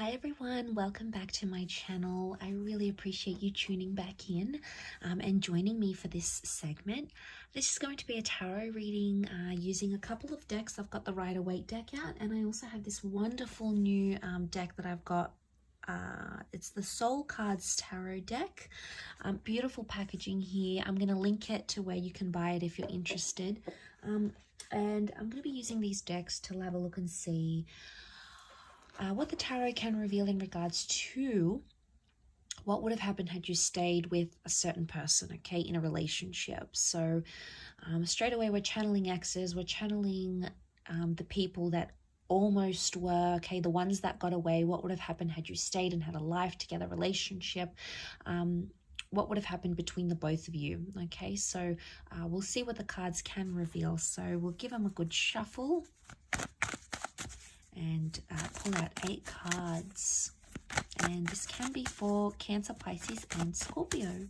Hi everyone, welcome back to my channel. I really appreciate you tuning back in and joining me for this segment. This is going to be a tarot reading using a couple of decks. I've got the Rider-Waite deck out, and I also have this wonderful new deck that I've got. It's the Soul Cards Tarot deck. Beautiful packaging here. I'm going to link it to where you can buy it if you're interested. And I'm going to be using these decks to have a look and see what the tarot can reveal in regards to what would have happened had you stayed with a certain person, okay, in a relationship. So straight away we're channeling exes, we're channeling the people that almost were, okay, the ones that got away. What would have happened had you stayed and had a life together relationship? What would have happened between the both of you? Okay, so we'll see what the cards can reveal. So we'll give them a good shuffle and pull out 8 cards, and this can be for Cancer, Pisces and Scorpio.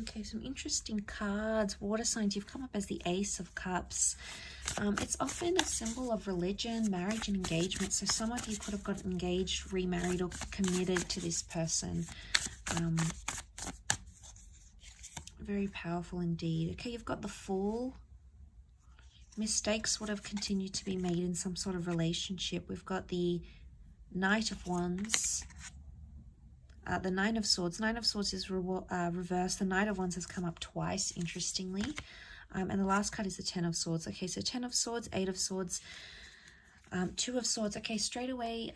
Okay, some interesting cards. Water signs, you've come up as the Ace of Cups. It's often a symbol of religion, marriage and engagement. So some of you could have got engaged, remarried or committed to this person. Very powerful indeed. Okay, you've got the Fool. Mistakes would have continued to be made in some sort of relationship. We've got the Knight of Wands. The Nine of Swords. Nine of Swords is reversed. The Knight of Wands has come up twice, interestingly. And the last card is the Ten of Swords. Okay, so 10 of Swords, 8 of Swords, 2 of Swords. Okay, straight away,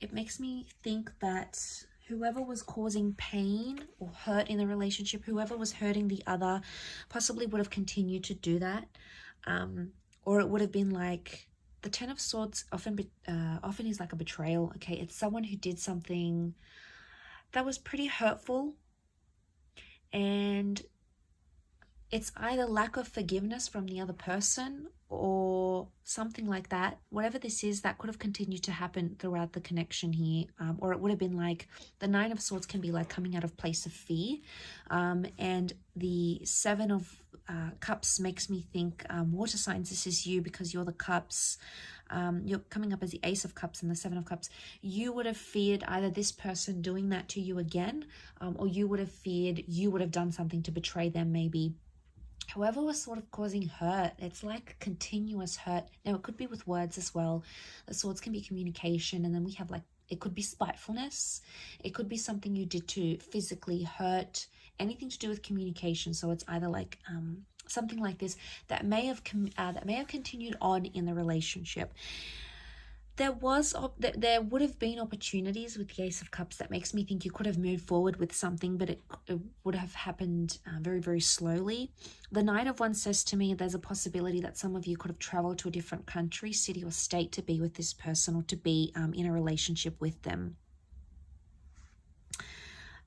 it makes me think that whoever was causing pain or hurt in the relationship, whoever was hurting the other, possibly would have continued to do that. Or it would have been like, the Ten of Swords often is like a betrayal. Okay, it's someone who did something that was pretty hurtful, and it's either lack of forgiveness from the other person or something like that. Whatever this is, that could have continued to happen throughout the connection here. Or it would have been like, the Nine of Swords can be like coming out of place of fear. And the Seven of Cups makes me think, water signs, this is you, because you're the Cups. You're coming up as the Ace of Cups and the Seven of Cups. You would have feared either this person doing that to you again, or you would have feared you would have done something to betray them maybe. Whoever was sort of causing hurt, it's like continuous hurt. Now, it could be with words as well. The Swords can be communication, and then we have like, it could be spitefulness. It could be something you did to physically hurt, anything to do with communication. So it's either like something like this that may have continued on in the relationship. There would have been opportunities with the Ace of Cups that makes me think you could have moved forward with something, but it would have happened very, very slowly. The Knight of Wands says to me there's a possibility that some of you could have traveled to a different country, city or state to be with this person, or to be in a relationship with them.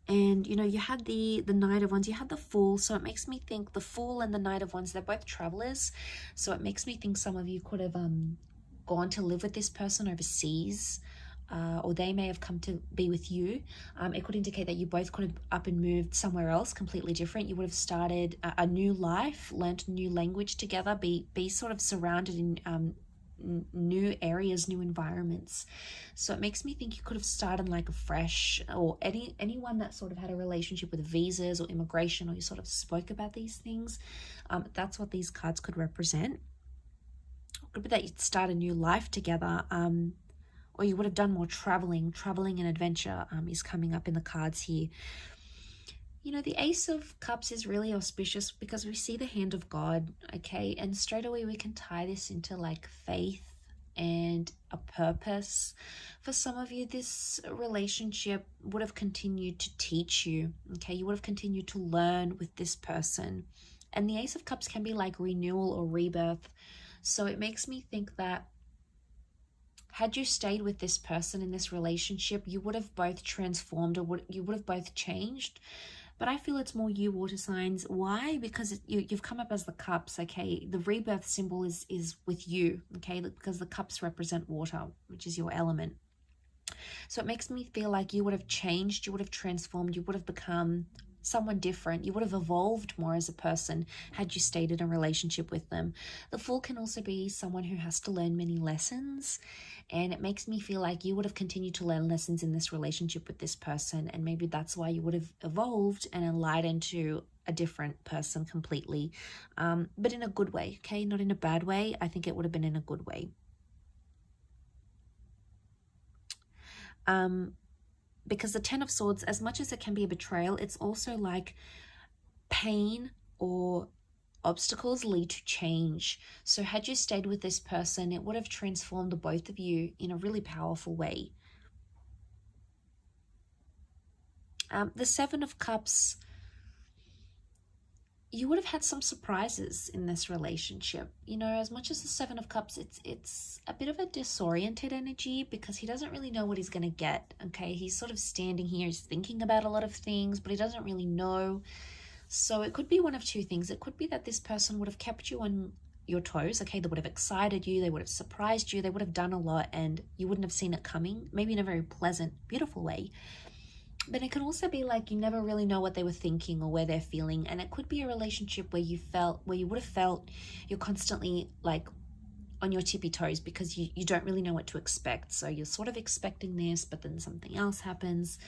And, you know, you had the Knight of Wands, you had the Fool. So it makes me think the Fool and the Knight of Wands, they're both travelers. So it makes me think some of you could have gone to live with this person overseas, or they may have come to be with you. It could indicate that you both could have up and moved somewhere else completely different. You would have started a new life, learnt a new language together, be sort of surrounded in new areas, new environments. So it makes me think you could have started like afresh, or anyone that sort of had a relationship with visas or immigration, or you sort of spoke about these things. That's what these cards could represent. Could be that you'd start a new life together, or you would have done more traveling and adventure is coming up in the cards here. You know, the Ace of Cups is really auspicious because we see the hand of God, okay? And straight away we can tie this into like faith and a purpose. For some of you, this relationship would have continued to teach you, okay? You would have continued to learn with this person. And the Ace of Cups can be like renewal or rebirth. So it makes me think that had you stayed with this person in this relationship, you would have both transformed, or you would have both changed. But I feel it's more you, water signs. Why? Because you've come up as the cups, okay? The rebirth symbol is with you, okay? Because the cups represent water, which is your element. So it makes me feel like you would have changed, you would have transformed, you would have become someone different. You would have evolved more as a person had you stayed in a relationship with them. The Fool can also be someone who has to learn many lessons, and it makes me feel like you would have continued to learn lessons in this relationship with this person, and maybe that's why you would have evolved and enlightened to a different person completely, but in a good way, okay? Not in a bad way. I think it would have been in a good way. Because the Ten of Swords, as much as it can be a betrayal, it's also like pain or obstacles lead to change. So had you stayed with this person, it would have transformed the both of you in a really powerful way. The Seven of Cups, you would have had some surprises in this relationship. You know, as much as the Seven of Cups, it's a bit of a disoriented energy because he doesn't really know what he's going to get, okay? He's sort of standing here, he's thinking about a lot of things, but he doesn't really know. So it could be one of two things. It could be that this person would have kept you on your toes, okay? They would have excited you, they would have surprised you, they would have done a lot and you wouldn't have seen it coming, maybe in a very pleasant, beautiful way. But it can also be like you never really know what they were thinking or where they're feeling. And it could be a relationship where you would have felt you're constantly like on your tippy toes because you don't really know what to expect. So you're sort of expecting this, but then something else happens.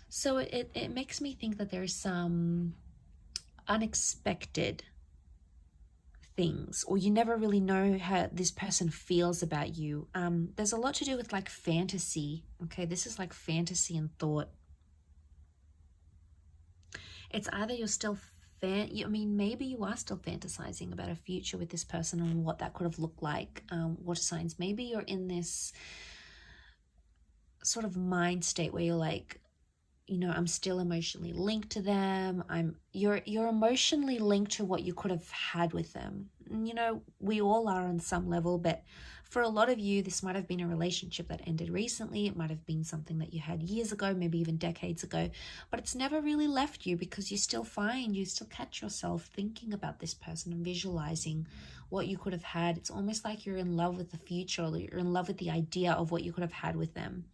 So it makes me think that there's some unexpected things, or you never really know how this person feels about you. There's a lot to do with like fantasy, okay? This is like fantasy and thought. It's either you're still maybe you are still fantasizing about a future with this person and what that could have looked like. Water signs, maybe you're in this sort of mind state where you're like, you know, I'm still emotionally linked to them. You're emotionally linked to what you could have had with them. And, you know, we all are on some level, but for a lot of you, this might have been a relationship that ended recently. It might have been something that you had years ago, maybe even decades ago, but it's never really left you because you still catch yourself thinking about this person and visualizing what you could have had. It's almost like you're in love with the future, or you're in love with the idea of what you could have had with them.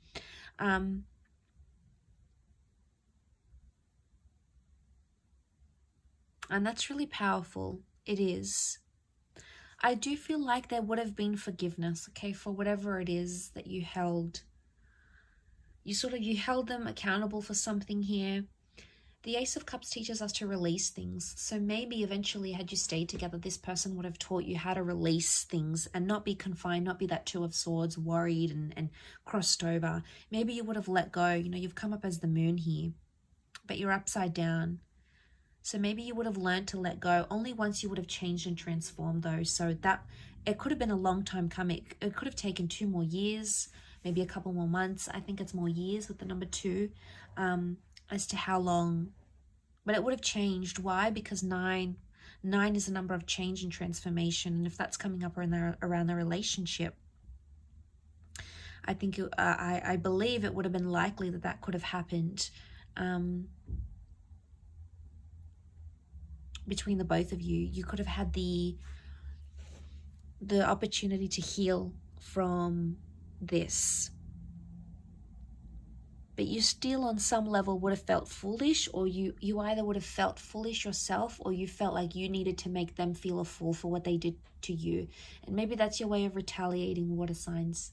And that's really powerful. It is. I do feel like there would have been forgiveness, okay, for whatever it is that you held. You held them accountable for something here. The Ace of Cups teaches us to release things. So maybe eventually, had you stayed together, this person would have taught you how to release things and not be confined, not be that Two of Swords, worried and crossed over. Maybe you would have let go. You know, you've come up as the moon here, but you're upside down. So maybe you would have learned to let go only once you would have changed and transformed though. So that it could have been a long time coming. It could have taken 2 more years, maybe a couple more months. I think it's more years with the number 2 as to how long. But it would have changed. Why? Because 9 is a number of change and transformation. And if that's coming up around the relationship, I think I believe it would have been likely that could have happened between the both of you. You could have had the opportunity to heal from this, but you still on some level would have felt foolish, or you either would have felt foolish yourself, or you felt like you needed to make them feel a fool for what they did to you. And maybe that's your way of retaliating, water signs.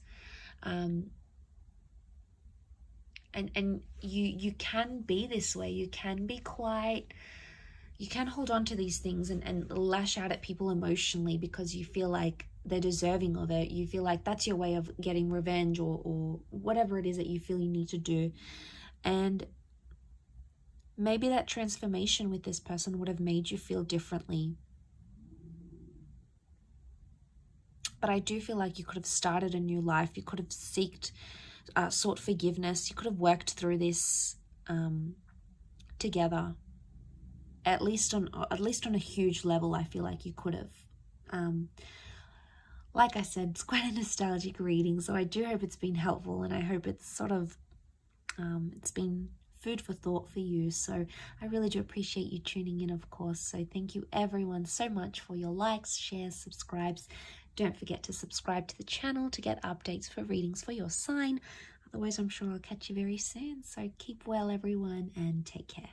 And you can be this way. You can be quite, you can hold on to these things and lash out at people emotionally because you feel like they're deserving of it. You feel like that's your way of getting revenge or whatever it is that you feel you need to do. And maybe that transformation with this person would have made you feel differently. But I do feel like you could have started a new life. You could have sought forgiveness. You could have worked through this together. At least on a huge level, I feel like you could have. Like I said, it's quite a nostalgic reading, so I do hope it's been helpful, and I hope it's sort of it's been food for thought for you. So I really do appreciate you tuning in, of course. So thank you everyone so much for your likes, shares, subscribes. Don't forget to subscribe to the channel to get updates for readings for your sign. Otherwise, I'm sure I'll catch you very soon. So keep well, everyone, and take care.